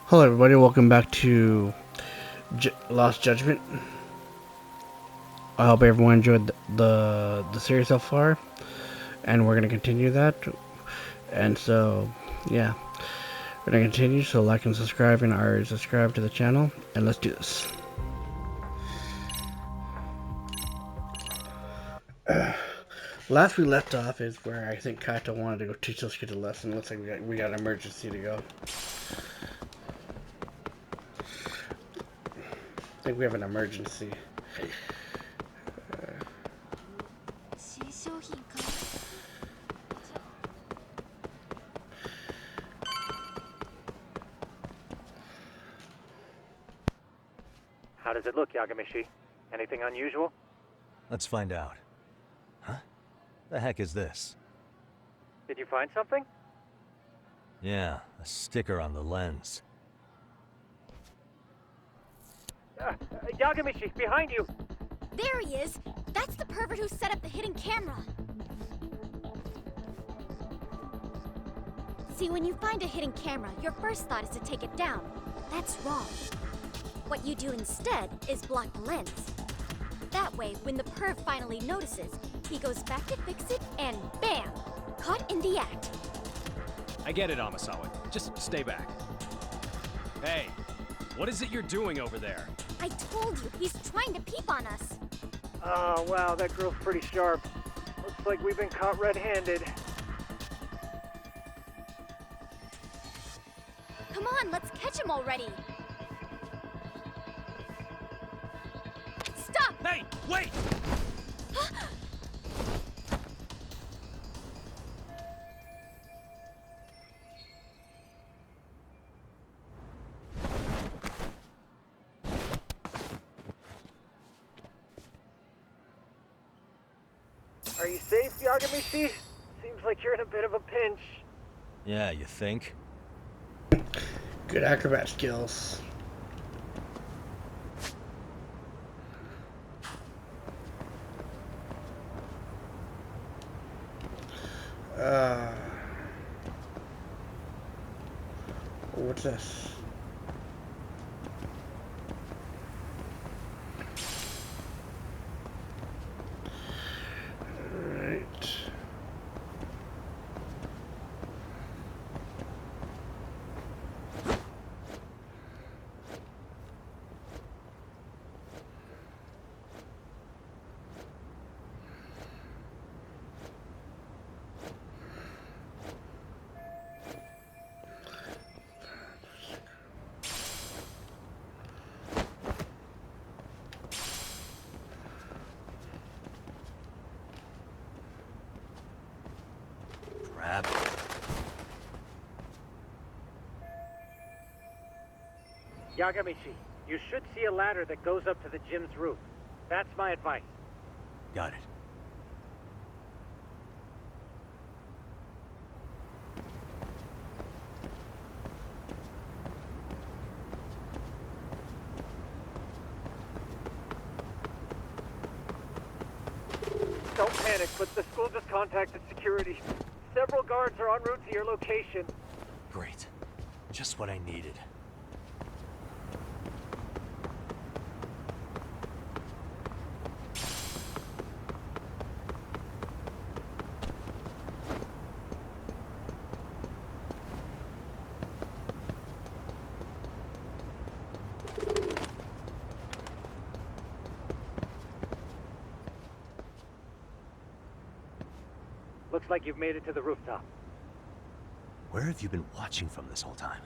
Hello, everybody. Welcome back to Lost Judgment. I hope everyone enjoyed the series so far, and we're gonna continue that. And so, yeah, we're gonna continue. So, like and subscribe, and already subscribe to the channel, and let's do this. Last we left off is where I think Kaito wanted to go teach those kids a lesson. Looks like we got an emergency to go. I think we have an emergency. How does it look, Yagamishi? Anything unusual? Let's find out. Huh? The heck is this? Did you find something? Yeah, a sticker on the lens. Yagamishi, behind you! There he is! That's the pervert who set up the hidden camera! See, when you find a hidden camera, your first thought is to take it down. That's wrong. What you do instead is block the lens. That way, when the perv finally notices, he goes back to fix it and BAM! Caught in the act. I get it, Amasawa. Just stay back. Hey, what is it you're doing over there? I told you, he's trying to peep on us. Oh, wow, that girl's pretty sharp. Looks like we've been caught red-handed. Come on, let's catch him already. Stop! Hey, wait! Are you safe, Yagamishi? Seems like you're in a bit of a pinch. Yeah, you think? Good acrobat skills. What's this? Right. Grab it. Yagamishi, you should see a ladder that goes up to the gym's roof. That's my advice. Got it. Don't panic, but the school just contacted security. Several guards are en route to your location. Great. Just what I needed. Looks like you've made it to the rooftop. Where have you been watching from this whole time?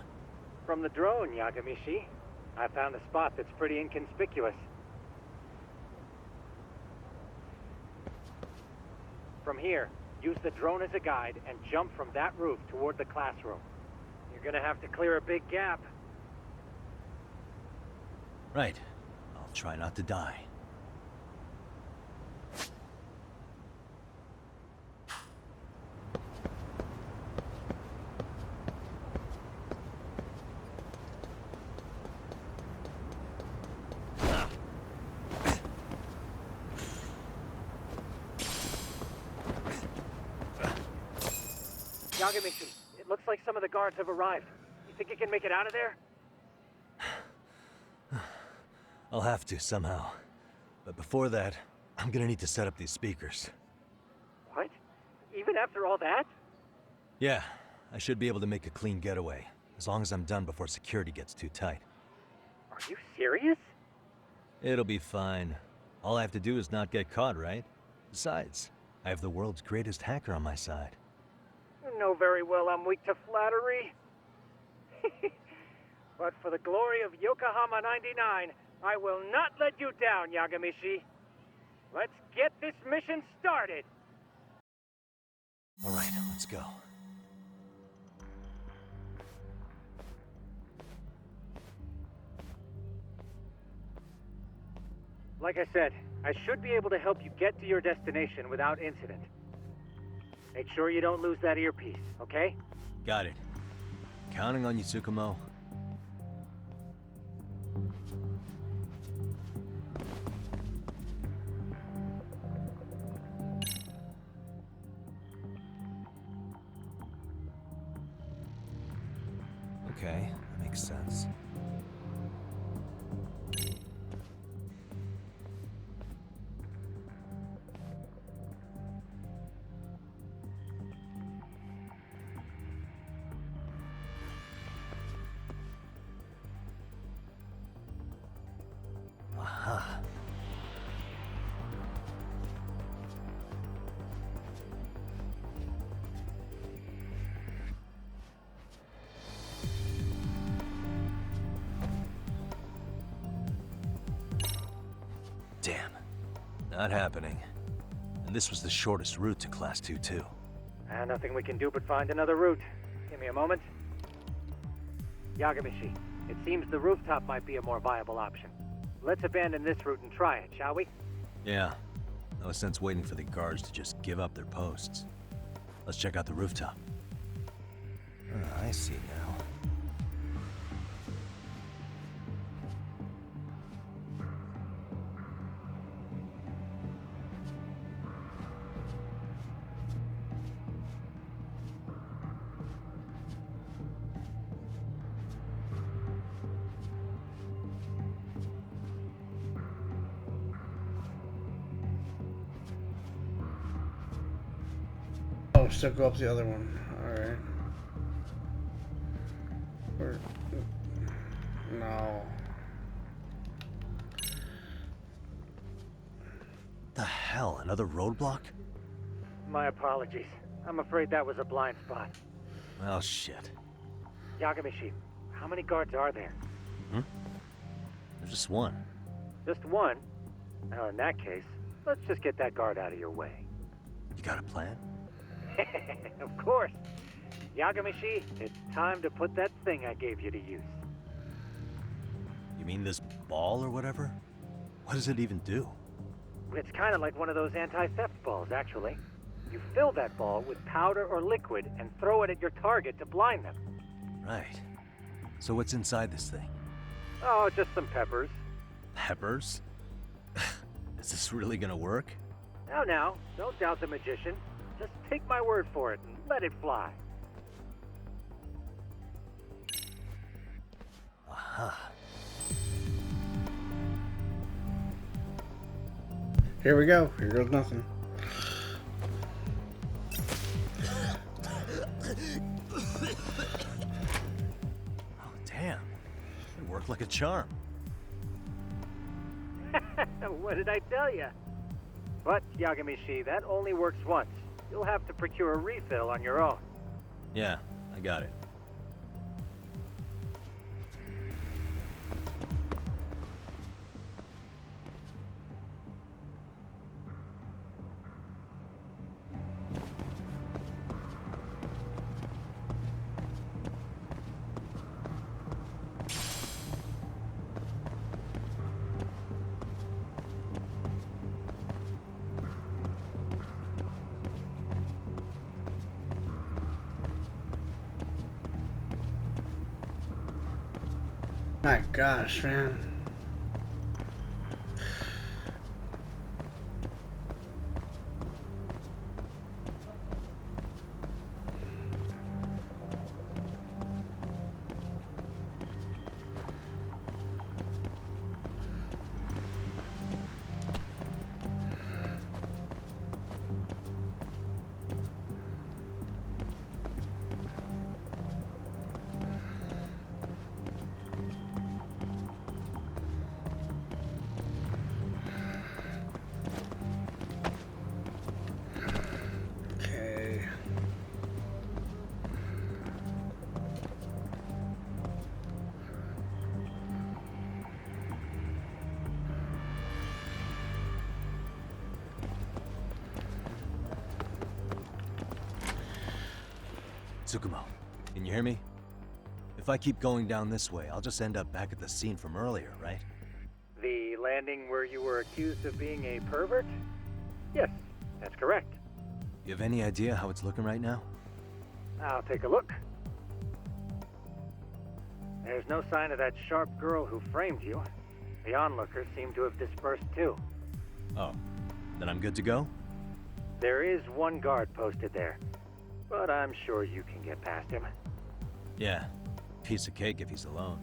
From the drone, Yagamishi. I found a spot that's pretty inconspicuous. From here, use the drone as a guide and jump from that roof toward the classroom. You're gonna have to clear a big gap. Right. I'll try not to die. Yagamishi, it looks like some of the guards have arrived. You think you can make it out of there? I'll have to somehow. But before that, I'm gonna need to set up these speakers. What? Even after all that? Yeah, I should be able to make a clean getaway, as long as I'm done before security gets too tight. Are you serious? It'll be fine. All I have to do is not get caught, right? Besides, I have the world's greatest hacker on my side. You know very well I'm weak to flattery. But for the glory of Yokohama 99, I will not let you down, Yagamishi. Let's get this mission started. All right, let's go. Like I said, I should be able to help you get to your destination without incident. Make sure you don't lose that earpiece, okay? Got it. Counting on you, Tsukumo. Okay, that makes sense. Aha. Damn. Not happening. And this was the shortest route to Class 2, too. Nothing we can do but find another route. Give me a moment. Yagamishi, it seems the rooftop might be a more viable option. Let's abandon this route and try it, shall we? Yeah. No sense waiting for the guards to just give up their posts. Let's check out the rooftop. I see now. Oh, still go up the other one. Alright. No. The hell? Another roadblock? My apologies. I'm afraid that was a blind spot. Well, shit. Yagamishi, how many guards are there? There's just one. Just one? Well, in that case, let's just get that guard out of your way. You got a plan? Of course. Yagamishi, it's time to put that thing I gave you to use. You mean this ball or whatever? What does it even do? It's kind of like one of those anti-theft balls, actually. You fill that ball with powder or liquid and throw it at your target to blind them. Right. So what's inside this thing? Oh, just some peppers. Peppers? Is this really gonna work? Now, don't doubt the magician. Just take my word for it and let it fly. Aha. Here we go. Here goes nothing. Oh, damn. It worked like a charm. What did I tell you? But, Yagamishi, that only works once. You'll have to procure a refill on your own. Yeah, I got it. My gosh, man. Tsukumo, can you hear me? If I keep going down this way, I'll just end up back at the scene from earlier, right? The landing where you were accused of being a pervert? Yes, that's correct. You have any idea how it's looking right now? I'll take a look. There's no sign of that sharp girl who framed you. The onlookers seem to have dispersed too. Oh, then I'm good to go? There is one guard posted there, but I'm sure you can get past him. Yeah, piece of cake if he's alone.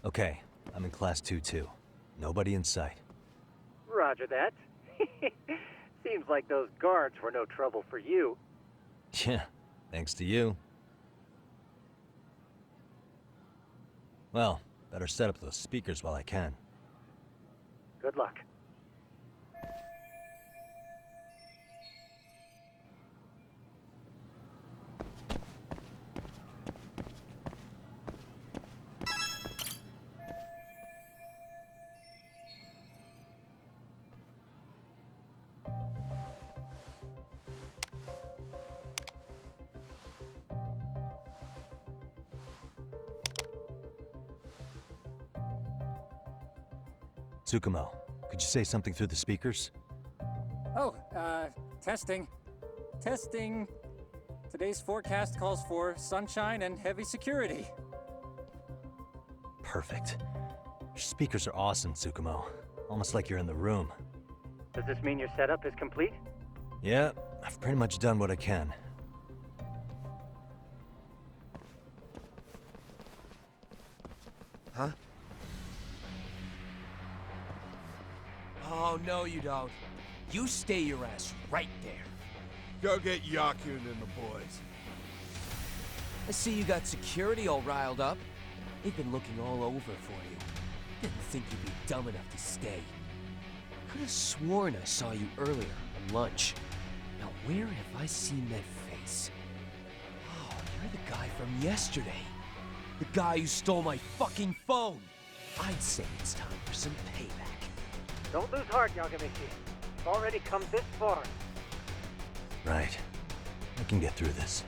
Okay, I'm in Class 2-2. Nobody in sight. Roger that. Seems like those guards were no trouble for you. Yeah, thanks to you. Well, better set up those speakers while I can. Good luck. Tsukumo, could you say something through the speakers? Oh, testing. Testing. Today's forecast calls for sunshine and heavy security. Perfect. Your speakers are awesome, Tsukumo. Almost like you're in the room. Does this mean your setup is complete? Yeah, I've pretty much done what I can. Huh? Oh, no you don't. You stay your ass right there. Go get Yakun and the boys. I see you got security all riled up. They've been looking all over for you. Didn't think you'd be dumb enough to stay. Could have sworn I saw you earlier on lunch. Now where have I seen that face? Oh, you're the guy from yesterday. The guy who stole my fucking phone. I'd say it's time for some payback. Don't lose heart, Yagamichi. You've already come this far. Right. I can get through this.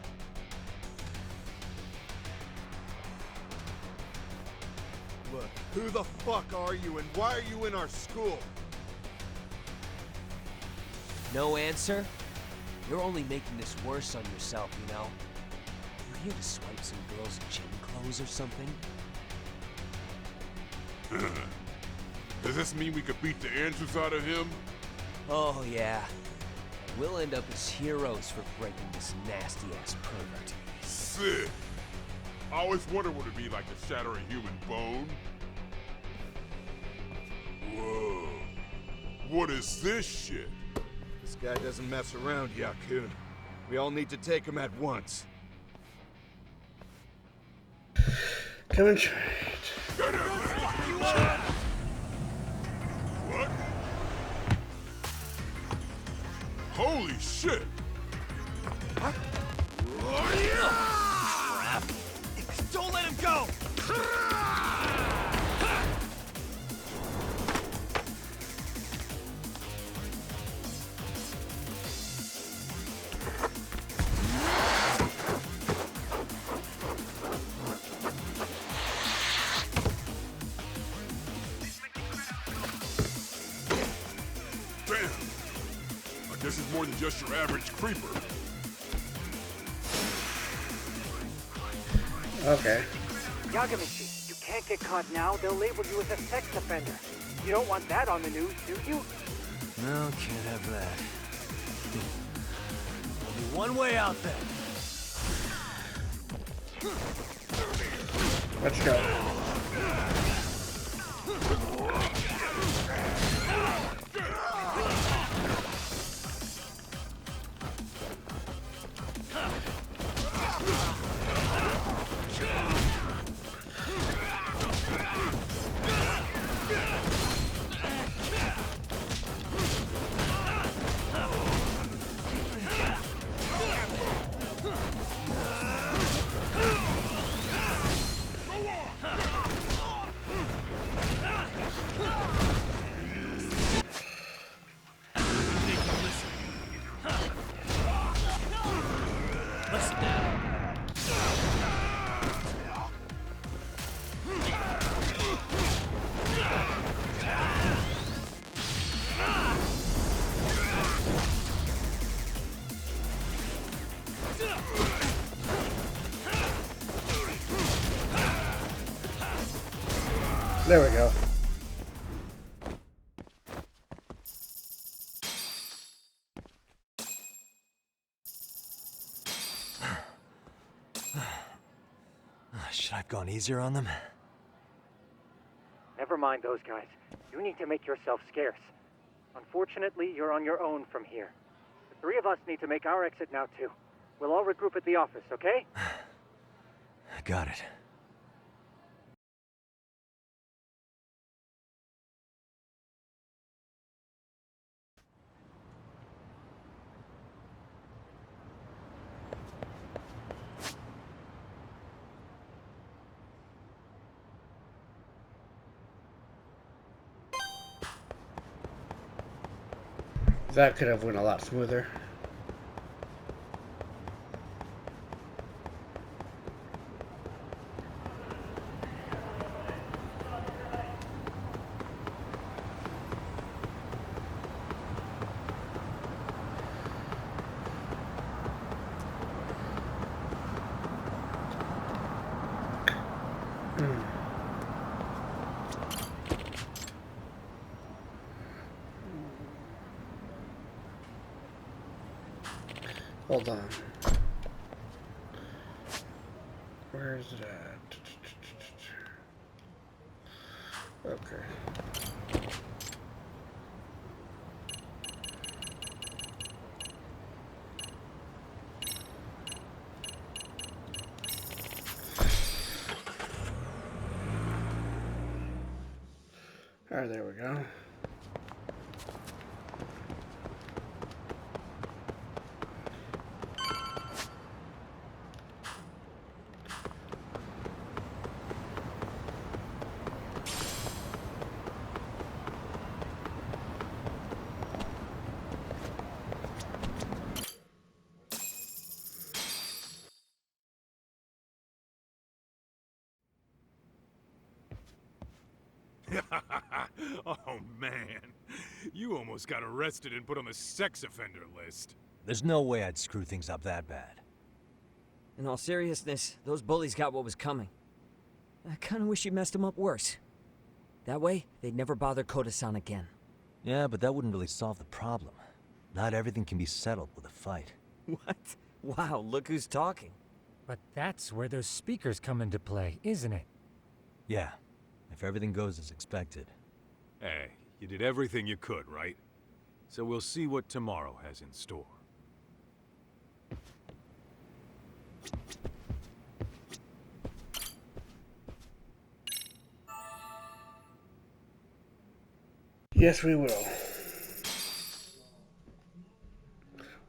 Look, who the fuck are you and why are you in our school? No answer? You're only making this worse on yourself, you know? You here to swipe some girl's gym clothes or something? Does this mean we could beat the answers out of him? Oh, yeah. We'll end up as heroes for breaking this nasty-ass pervert. Sick. I always wondered what it'd be like to shatter a human bone. Whoa. What is this shit? This guy doesn't mess around, Yakun. We all need to take him at once. Coming straight. What? Holy shit! What? this is more than just your average creeper. Okay. Yagamishi, you can't get caught now. They'll label you as a sex offender. You don't want that on the news, do you? No, can't have that. Only one way out then. Let's go. There we go. Should I have gone easier on them? Never mind those guys. You need to make yourself scarce. Unfortunately, you're on your own from here. The three of us need to make our exit now, too. We'll all regroup at the office, okay? Got it. That could have went a lot smoother. Hold on. Where is it at? Okay. Alright, there we go. Oh, man. You almost got arrested and put on the sex offender list. There's no way I'd screw things up that bad. In all seriousness, those bullies got what was coming. I kinda wish you messed them up worse. That way, they'd never bother Koda-san again. Yeah, but that wouldn't really solve the problem. Not everything can be settled with a fight. What? Wow, look who's talking. But that's where those speakers come into play, isn't it? Yeah, if everything goes as expected. Hey, you did everything you could, right? So we'll see what tomorrow has in store. Yes, we will.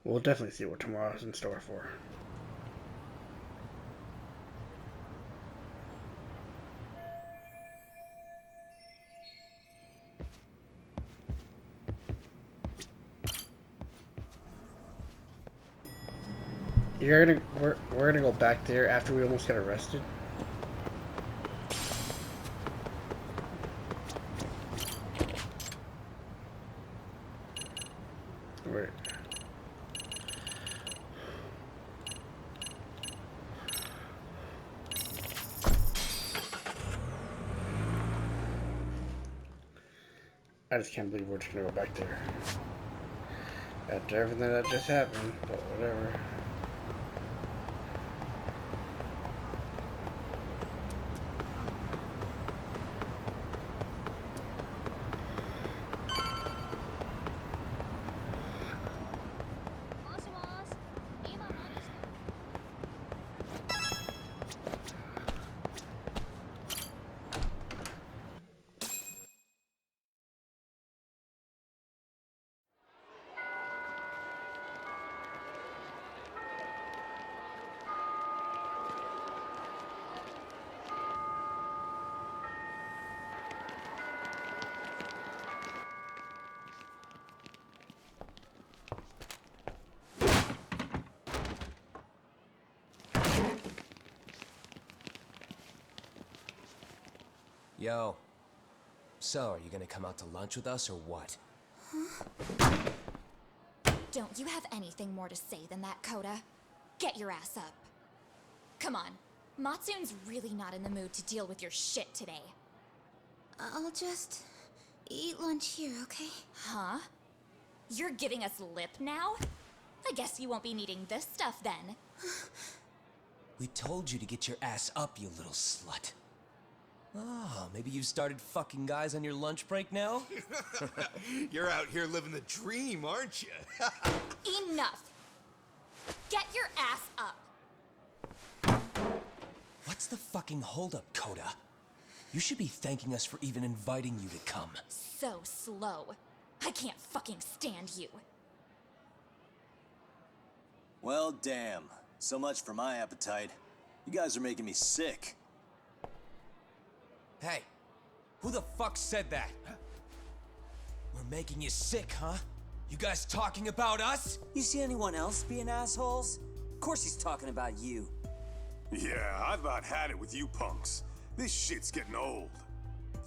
We'll definitely see what tomorrow's in store for. We're gonna go back there after we almost got arrested. I just can't believe we're just gonna go back there. After everything that just happened, but whatever. Yo. So, are you gonna come out to lunch with us or what? Don't you have anything more to say than that, Koda? Get your ass up. Come on. Matsune's really not in the mood to deal with your shit today. I'll just eat lunch here, okay? Huh? You're giving us lip now? I guess you won't be needing this stuff then. We told you to get your ass up, you little slut. Oh, maybe you've started fucking guys on your lunch break now? You're out here living the dream, aren't you? Enough! Get your ass up! What's the fucking holdup, Koda? You should be thanking us for even inviting you to come. So slow. I can't fucking stand you. Well, damn. So much for my appetite. You guys are making me sick. Hey, who the fuck said that? We're making you sick, huh? You guys talking about us? You see anyone else being assholes? Of course he's talking about you. Yeah, I've about had it with you punks. This shit's getting old.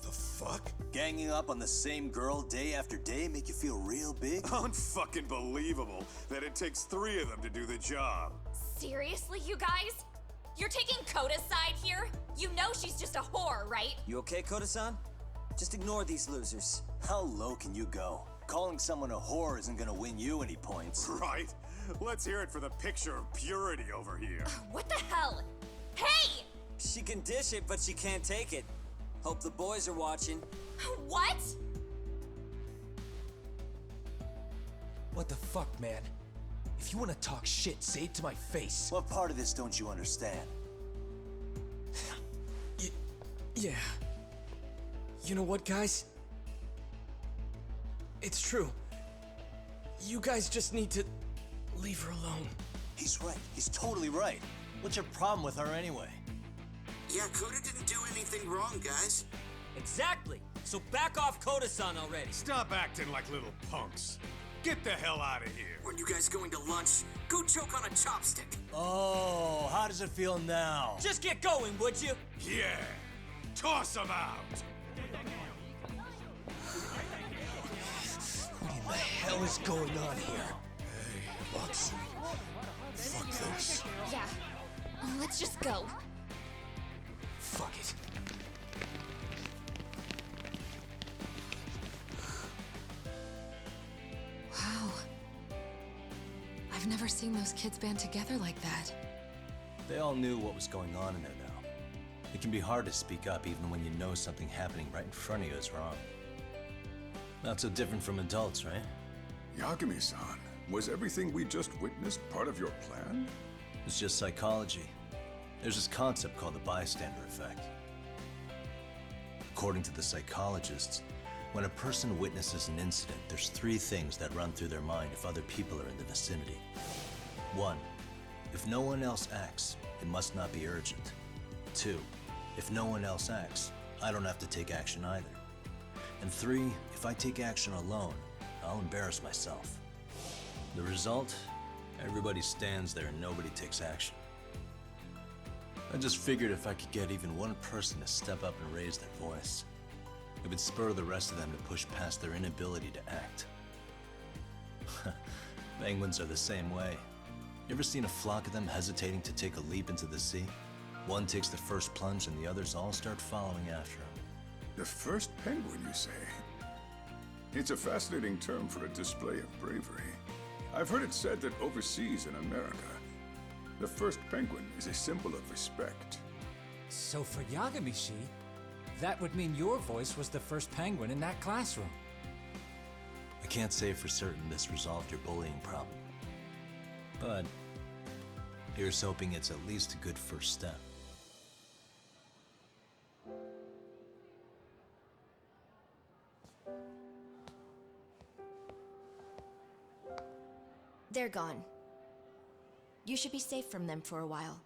The fuck? Ganging up on the same girl day after day make you feel real big? Unfucking believable that it takes 3 of them to do the job. Seriously, you guys? You're taking Koda's side here? You know she's just a whore, right? You okay, Koda-san? Just ignore these losers. How low can you go? Calling someone a whore isn't gonna win you any points. Right? Let's hear it for the picture of purity over here. What the hell? Hey! She can dish it, but she can't take it. Hope the boys are watching. What? What the fuck, man? If you want to talk shit, say it to my face. What part of this don't you understand? Yeah. You know what, guys? It's true. You guys just need to leave her alone. He's right. He's totally right. What's your problem with her anyway? Yeah, Koda didn't do anything wrong, guys. Exactly. So back off Koda-san already. Stop acting like little punks. Get the hell out of here. Weren't you guys going to lunch? Go choke on a chopstick. Oh, how does it feel now? Just get going, would you? Yeah. Toss him out. What in the hell is going on here? Hey, Matsu. Fuck this. Yeah. Let's just go. Fuck it. Wow. I've never seen those kids band together like that. They all knew what was going on in there now. It can be hard to speak up even when you know something happening right in front of you is wrong. Not so different from adults, right? Yagami-san, was everything we just witnessed part of your plan? It's just psychology. There's this concept called the bystander effect. According to the psychologists, when a person witnesses an incident, there's 3 things that run through their mind if other people are in the vicinity. 1, if no one else acts, it must not be urgent. 2, if no one else acts, I don't have to take action either. And 3, if I take action alone, I'll embarrass myself. The result? Everybody stands there and nobody takes action. I just figured if I could get even one person to step up and raise their voice, it would spur the rest of them to push past their inability to act. Penguins are the same way. You ever seen a flock of them hesitating to take a leap into the sea? One takes the first plunge and the others all start following after him. The first penguin, you say? It's a fascinating term for a display of bravery. I've heard it said that overseas in America, the first penguin is a symbol of respect. So for Yagami-shi, that would mean your voice was the first penguin in that classroom. I can't say for certain this resolved your bullying problem. But here's hoping it's at least a good first step. They're gone. You should be safe from them for a while.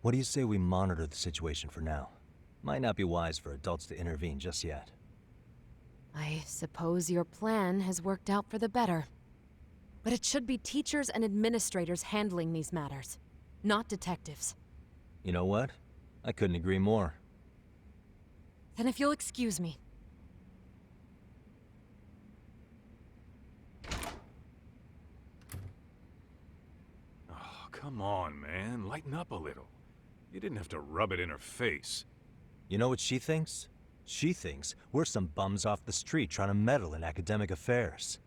What do you say we monitor the situation for now? Might not be wise for adults to intervene just yet. I suppose your plan has worked out for the better. But it should be teachers and administrators handling these matters, not detectives. You know what? I couldn't agree more. Then if you'll excuse me. Oh, come on, man. Lighten up a little. You didn't have to rub it in her face. You know what she thinks? She thinks we're some bums off the street trying to meddle in academic affairs.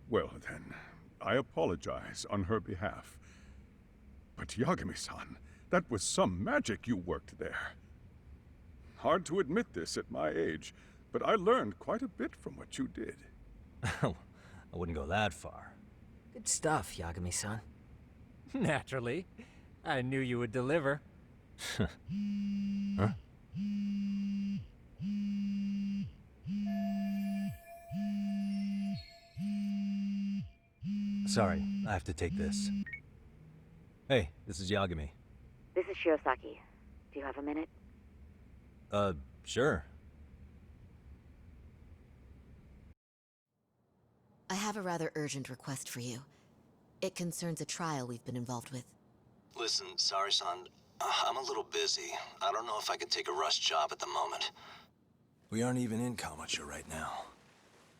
Well then, I apologize on her behalf. But Yagami-san, that was some magic you worked there. Hard to admit this at my age, but I learned quite a bit from what you did. I wouldn't go that far. Good stuff, Yagami-san. Naturally. I knew you would deliver. Huh? Sorry, I have to take this. Hey, this is Yagami. This is Shirosaki. Do you have a minute? Sure. I have a rather urgent request for you. It concerns a trial we've been involved with. Listen, Sari-san, I'm a little busy. I don't know if I can take a rush job at the moment. We aren't even in Kamurocho right now.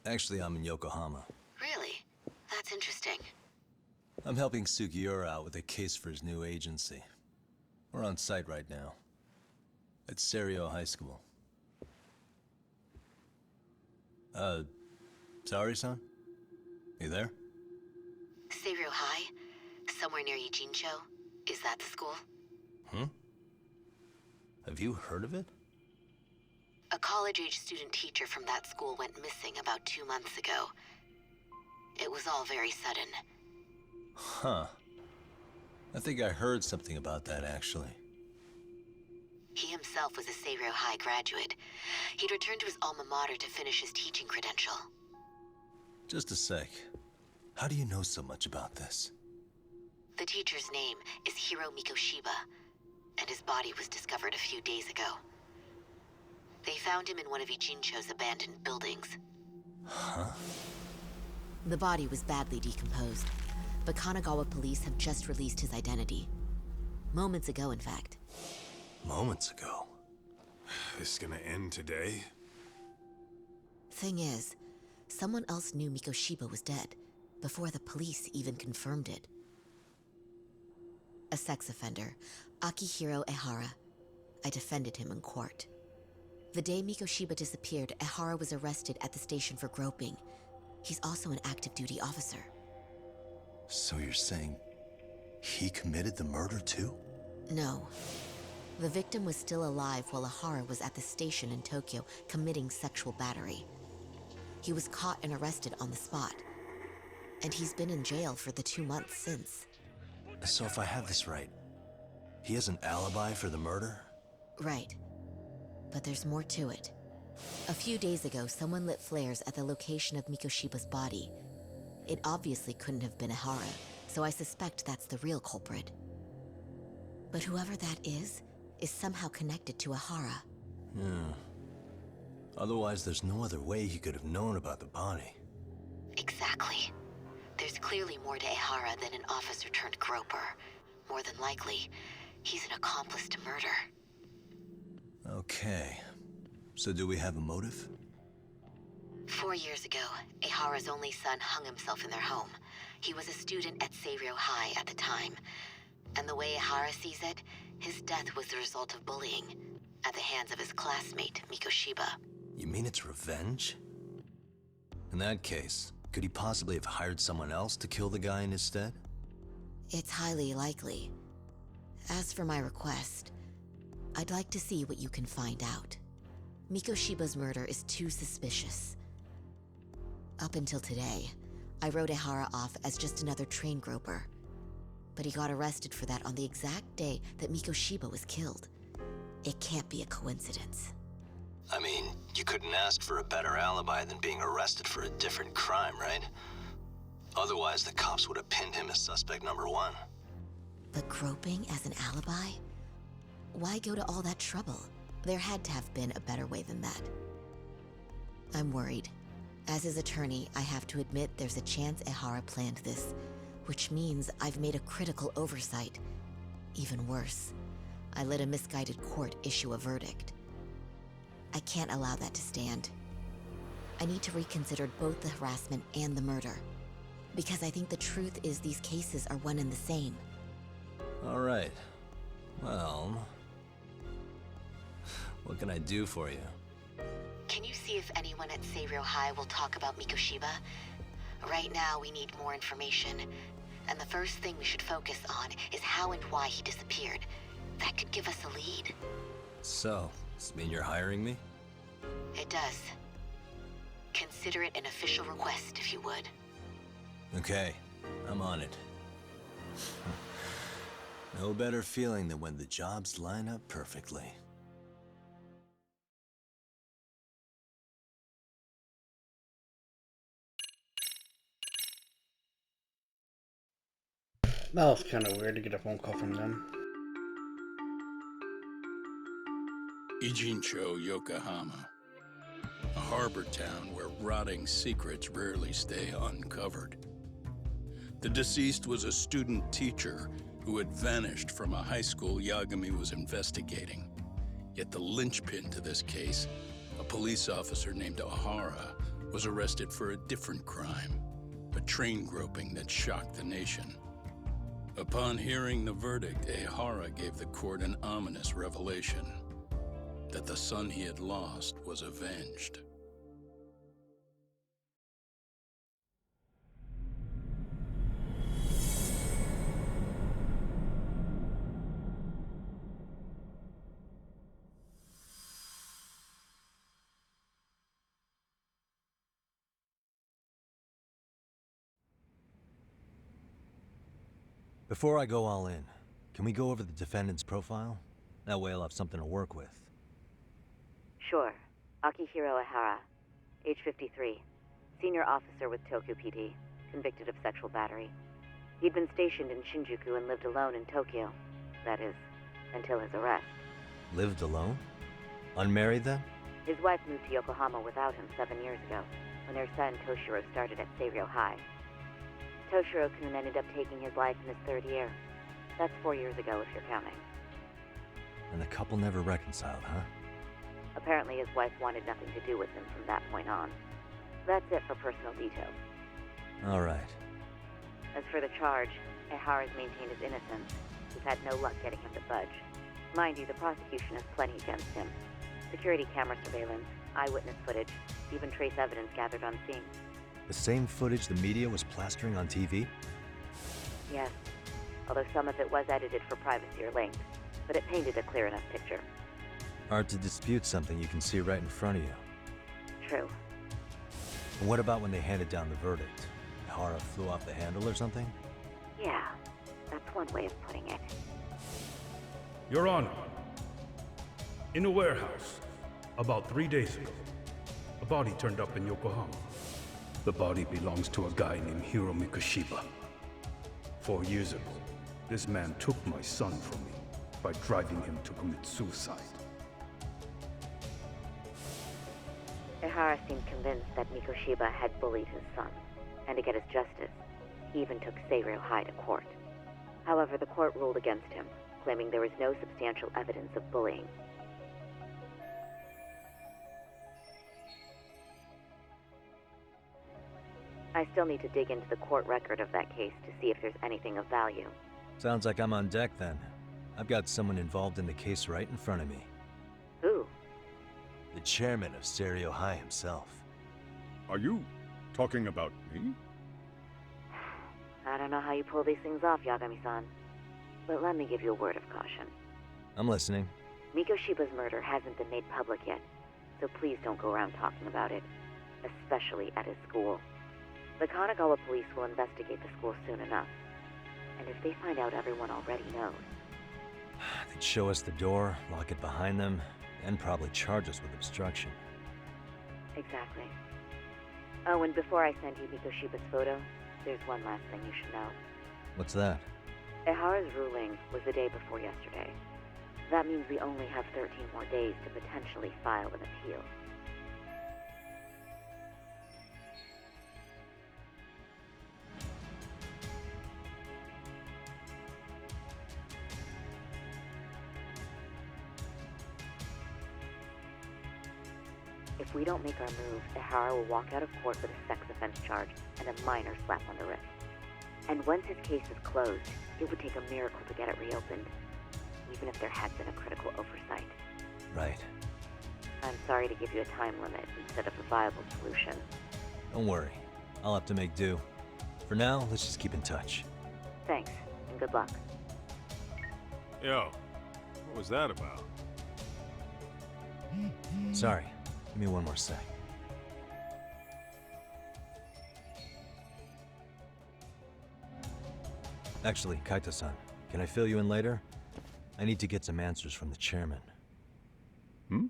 Actually, I'm in Yokohama. Really? That's interesting. I'm helping Sugiura out with a case for his new agency. We're on site right now. At Seiryo High School. Sari-san? You there? Seiryo High? Somewhere near Ijincho? Is that the school? Have you heard of it? A college-age student teacher from that school went missing about 2 months ago. It was all very sudden. Huh. I think I heard something about that, actually. He himself was a Seiryo High graduate. He'd returned to his alma mater to finish his teaching credential. Just a sec. How do you know so much about this? The teacher's name is Hiro Mikoshiba, and his body was discovered a few days ago. They found him in one of Ijincho's abandoned buildings. Huh? The body was badly decomposed, but Kanagawa police have just released his identity. Moments ago, in fact. Moments ago? This gonna end today? Thing is, someone else knew Mikoshiba was dead, before the police even confirmed it. A sex offender, Akihiro Ehara. I defended him in court. The day Mikoshiba disappeared, Ehara was arrested at the station for groping. He's also an active duty officer. So you're saying he committed the murder too? No. The victim was still alive while Ehara was at the station in Tokyo committing sexual battery. He was caught and arrested on the spot. And he's been in jail for the 2 months since. So if I have this right, he has an alibi for the murder? Right. But there's more to it. A few days ago, someone lit flares at the location of Mikoshiba's body. It obviously couldn't have been Ehara, so I suspect that's the real culprit. But whoever that is somehow connected to Ehara. Yeah. Otherwise, there's no other way he could have known about the body. Exactly. There's clearly more to Ehara than an officer turned groper. More than likely, he's an accomplice to murder. Okay. So do we have a motive? 4 years ago, Ehara's only son hung himself in their home. He was a student at Seiryou High at the time. And the way Ehara sees it, his death was the result of bullying at the hands of his classmate, Mikoshiba. You mean it's revenge? In that case, could he possibly have hired someone else to kill the guy in his stead? It's highly likely. As for my request, I'd like to see what you can find out. Mikoshiba's murder is too suspicious. Up until today, I wrote Ehara off as just another train groper. But he got arrested for that on the exact day that Mikoshiba was killed. It can't be a coincidence. I mean, you couldn't ask for a better alibi than being arrested for a different crime, right? Otherwise, the cops would have pinned him as suspect number 1. But groping as an alibi? Why go to all that trouble? There had to have been a better way than that. I'm worried. As his attorney, I have to admit there's a chance Ehara planned this, which means I've made a critical oversight. Even worse, I let a misguided court issue a verdict. I can't allow that to stand. I need to reconsider both the harassment and the murder, because I think the truth is these cases are one and the same. All right. Well, what can I do for you? Can you see if anyone at Seiryou High will talk about Mikoshiba? Right now, we need more information. And the first thing we should focus on is how and why he disappeared. That could give us a lead. So, does this mean you're hiring me? It does. Consider it an official request, if you would. Okay, I'm on it. No better feeling than when the jobs line up perfectly. That was kind of weird to get a phone call from them. Ijincho, Yokohama. A harbor town where rotting secrets rarely stay uncovered. The deceased was a student teacher who had vanished from a high school Yagami was investigating. Yet the linchpin to this case, a police officer named Ehara, was arrested for a different crime, a train groping that shocked the nation. Upon hearing the verdict, Ehara gave the court an ominous revelation, that the son he had lost was avenged. Before I go all in, can we go over the defendant's profile? That way I'll have something to work with. Sure. Akihiro Ehara, age 53, senior officer with Tokyo PD, convicted of sexual battery. He'd been stationed in Shinjuku and lived alone in Tokyo. That is, until his arrest. Lived alone? Unmarried then? His wife moved to Yokohama without him 7 years ago, when their son Toshiro started at Seiryou High. Toshiro-kun ended up taking his life in his 3rd year. That's 4 years ago, if you're counting. And the couple never reconciled, huh? Apparently his wife wanted nothing to do with him from that point on. That's it for personal details. All right. As for the charge, Ehara's maintained his innocence. We've had no luck getting him to budge. Mind you, the prosecution has plenty against him. Security camera surveillance, eyewitness footage, even trace evidence gathered on scene. The same footage the media was plastering on TV? Yes, although some of it was edited for privacy or length, but it painted a clear enough picture. Hard to dispute something you can see right in front of you. True. And what about when they handed down the verdict? Ehara flew off the handle or something? Yeah, that's one way of putting it. Your Honor, in a warehouse, about 3 days ago, a body turned up in Yokohama. The body belongs to a guy named Hiro Mikoshiba. 4 years ago, this man took my son from me by driving him to commit suicide. Ehara seemed convinced that Mikoshiba had bullied his son, and to get his justice, He even took Seiryō High to court. However, the court ruled against him, claiming there was no substantial evidence of bullying. I still need to dig into the court record of that case to see if there's anything of value. Sounds like I'm on deck then. I've got someone involved in the case right in front of me. Who? The chairman of Seiryō High himself. Are you talking about me? I don't know how you pull these things off, Yagami-san. But let me give you a word of caution. I'm listening. Mikoshiba's murder hasn't been made public yet, so please don't go around talking about it, especially at his school. The Kanagawa police will investigate the school soon enough, and if they find out everyone already knows... They'd show us the door, lock it behind them, and probably charge us with obstruction. Exactly. Oh, and before I send you Mikoshiba's photo, there's one last thing you should know. What's that? Ehara's ruling was the day before yesterday. That means we only have 13 more days to potentially file an appeal. If we don't make our move, Ehara will walk out of court with a sex offense charge and a minor slap on the wrist. And once his case is closed, it would take a miracle to get it reopened, even if there had been a critical oversight. Right. I'm sorry to give you a time limit instead of a viable solution. Don't worry. I'll have to make do. For now, let's just keep in touch. Thanks, and good luck. Yo, what was that about? Sorry. Give me one more sec. Actually, Kaito-san, can I fill you in later? I need to get some answers from the chairman. Hmm?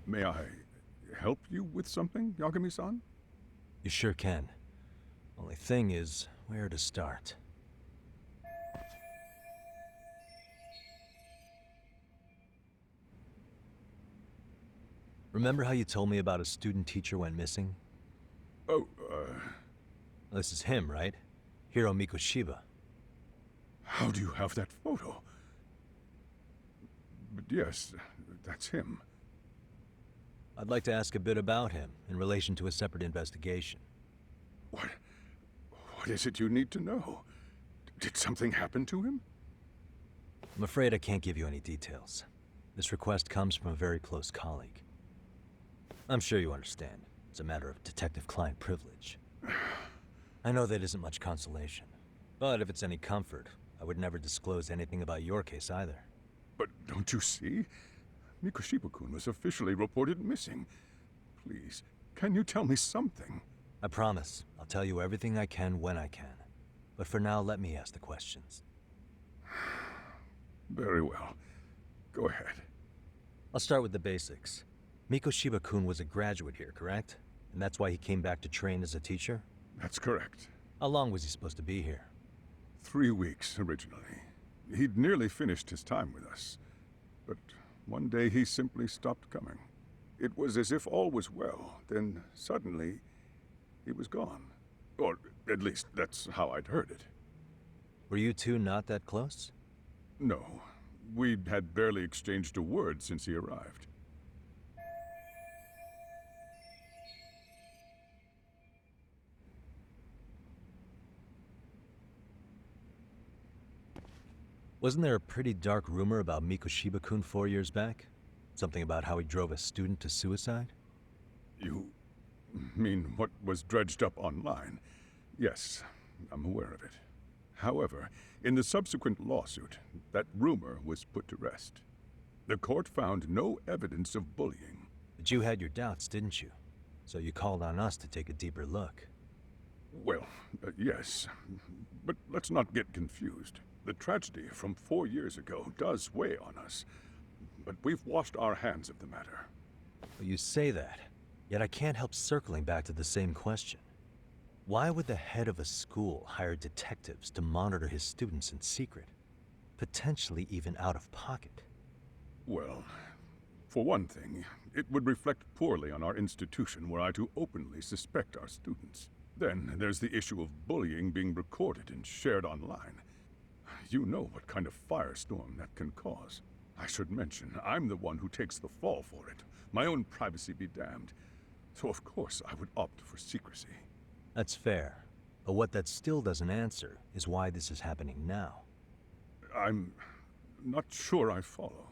May I help you with something, Yagami-san? You sure can. Only thing is, where to start? Remember how you told me about a student teacher went missing? Oh, This is him, right? Hiro Mikoshiba. How do you have that photo? But yes, that's him. I'd like to ask a bit about him in relation to a separate investigation. What is it you need to know? Did something happen to him? I'm afraid I can't give you any details. This request comes from a very close colleague. I'm sure you understand. It's a matter of detective-client privilege. I know that isn't much consolation. But if it's any comfort, I would never disclose anything about your case either. But don't you see? Mikoshiba-kun was officially reported missing. Please, can you tell me something? I promise. I'll tell you everything I can when I can. But for now, let me ask the questions. Very well. Go ahead. I'll start with the basics. Mikoshiba-kun was a graduate here, correct? And that's why he came back to train as a teacher? That's correct. How long was he supposed to be here? 3 weeks, originally. He'd nearly finished his time with us. But one day he simply stopped coming. It was as if all was well, then suddenly he was gone. Or at least that's how I'd heard it. Were you two not that close? No. We'd had barely exchanged a word since he arrived. Wasn't there a pretty dark rumor about Mikoshiba-kun 4 years back? Something about how he drove a student to suicide? You mean what was dredged up online? Yes, I'm aware of it. However, in the subsequent lawsuit, that rumor was put to rest. The court found no evidence of bullying. But you had your doubts, didn't you? So you called on us to take a deeper look. Well, yes. But let's not get confused. The tragedy from 4 years ago does weigh on us. But we've washed our hands of the matter. Well, you say that, yet I can't help circling back to the same question. Why would the head of a school hire detectives to monitor his students in secret? Potentially even out of pocket. Well, for one thing, it would reflect poorly on our institution were I to openly suspect our students. Then there's the issue of bullying being recorded and shared online. You know what kind of firestorm that can cause. I should mention, I'm the one who takes the fall for it. My own privacy be damned. So of course I would opt for secrecy. That's fair. But what that still doesn't answer is why this is happening now. I'm not sure I follow.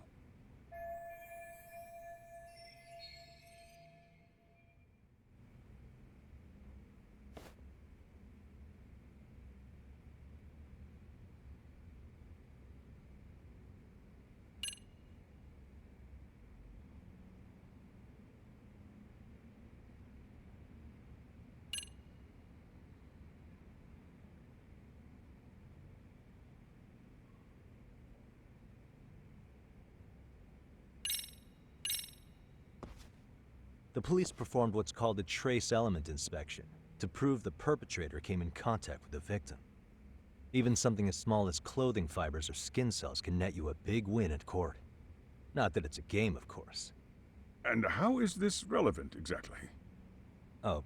The police performed what's called a trace element inspection to prove the perpetrator came in contact with the victim. Even something as small as clothing fibers or skin cells can net you a big win at court. Not that it's a game, of course. And how is this relevant, exactly? Oh,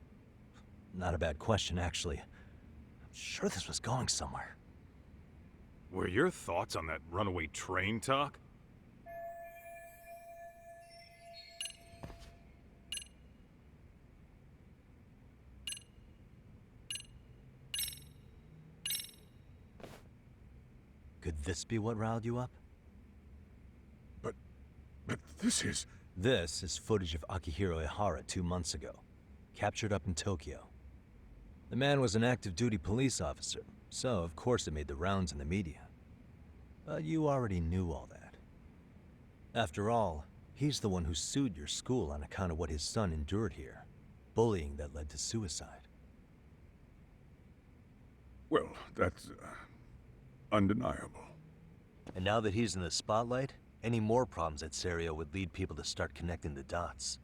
not a bad question, actually. I'm sure this was going somewhere. Were your thoughts on that runaway train talk? Could this be what riled you up? But this is... This is footage of Akihiro Ihara 2 months ago, captured up in Tokyo. The man was an active duty police officer, so of course it made the rounds in the media. But you already knew all that. After all, he's the one who sued your school on account of what his son endured here. Bullying that led to suicide. Well, that's... undeniable. And now that he's in the spotlight, any more problems at Serio would lead people to start connecting the dots.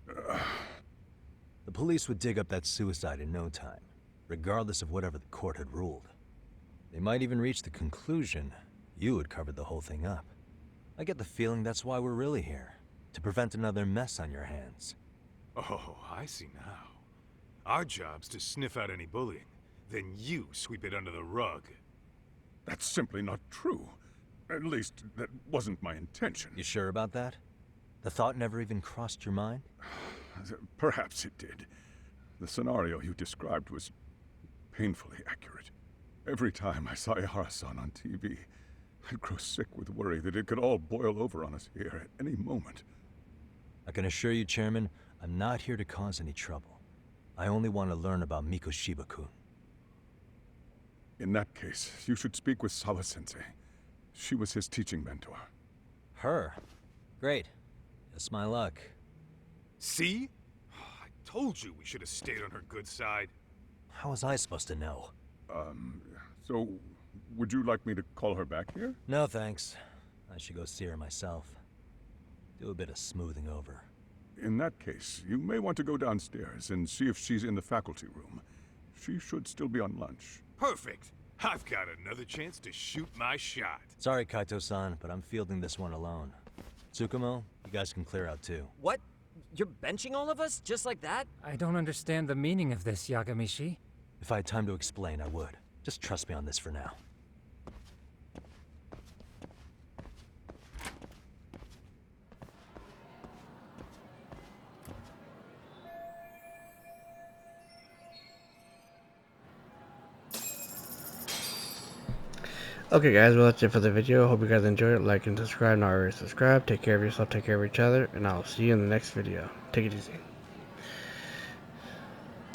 The police would dig up that suicide in no time, regardless of whatever the court had ruled. They might even reach the conclusion you had covered the whole thing up. I get the feeling that's why we're really here, to prevent another mess on your hands. Oh, I see now. Our job's to sniff out any bullying, then you sweep it under the rug. That's simply not true. At least, that wasn't my intention. You sure about that? The thought never even crossed your mind? Perhaps it did. The scenario you described was painfully accurate. Every time I saw Ihara-san on TV, I'd grow sick with worry that it could all boil over on us here at any moment. I can assure you, Chairman, I'm not here to cause any trouble. I only want to learn about Mikoshiba-kun. In that case, you should speak with Sawa-sensei. She was his teaching mentor. Her? Great. That's my luck. See? I told you we should have stayed on her good side. How was I supposed to know? So, would you like me to call her back here? No, thanks. I should go see her myself. Do a bit of smoothing over. In that case, you may want to go downstairs and see if she's in the faculty room. She should still be on lunch. Perfect. I've got another chance to shoot my shot. Sorry, Kaito-san, but I'm fielding this one alone. Tsukumo, you guys can clear out too. What? You're benching all of us? Just like that? I don't understand the meaning of this, Yagamishi. If I had time to explain, I would. Just trust me on this for now. Okay guys, well that's it for the video. Hope you guys enjoyed it. Like and subscribe, not already subscribe. Take care of yourself, take care of each other, and I'll see you in the next video. Take it easy.